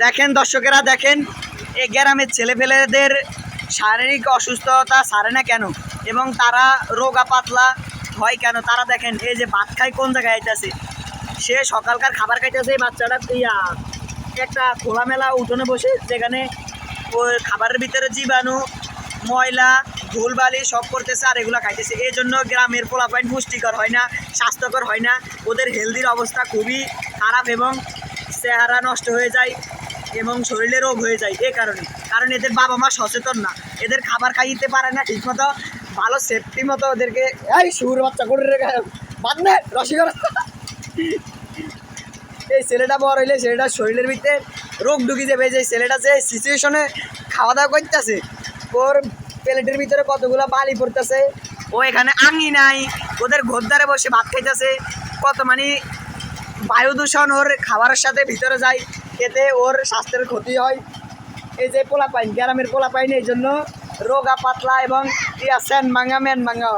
দেখেন দর্শকেরা, দেখেন এই গ্রামের ছেলেপেলেদের শারীরিক অসুস্থতা সারে না কেন এবং তারা রোগা পাতলা হয় কেন। তারা দেখেন এই যে ভাত খাই কোন জায়গায় আইতেছে, সে সকালকার খাবার খাইতেছে। এই বাচ্চাটা একটা খোলামেলা উঠোনে বসে, যেখানে ওই খাবারের ভিতরে জীবাণু ময়লা ধুলবালি সব করতেছে আর এগুলো খাইতেছে। এই জন্য গ্রামের পোলাপাইন পুষ্টিকর হয় না, স্বাস্থ্যকর হয় না, ওদের হেলদির অবস্থা খুবই খারাপ এবং চেহারা নষ্ট হয়ে যায় এবং শরীরে রোগ হয়ে যায়। এই কারণ এদের বাবা মা সচেতন না, এদের খাবার খাইতে পারে না ঠিক মতো, ভালো সেফটি মতো ওদেরকে। এই সুর বাচ্চা করে বাঁধবে রসিকর। এই ছেলেটা বড় হইলে ছেলেটার শরীরের ভিতরে রোগ ঢুকি যাবে। যে ছেলেটা যে সিচুয়েশনে খাওয়া দাওয়া করতেছে, ওর প্লেটের ভিতরে কতগুলো বালি পড়তেছে, ও এখানে আঙি নাই, ওদের ঘোরদারে বসে ভাত খাইতেছে, কত মানে বায়ু দূষণ ওর খাবারের সাথে ভিতরে যায়, এতে ওর স্বাস্থ্যের ক্ষতি হয়। এই যে পোলাপাইন, গ্রামের পোলাপাইন এই জন্য রোগা পাতলা এবং ম্যান ভাঙা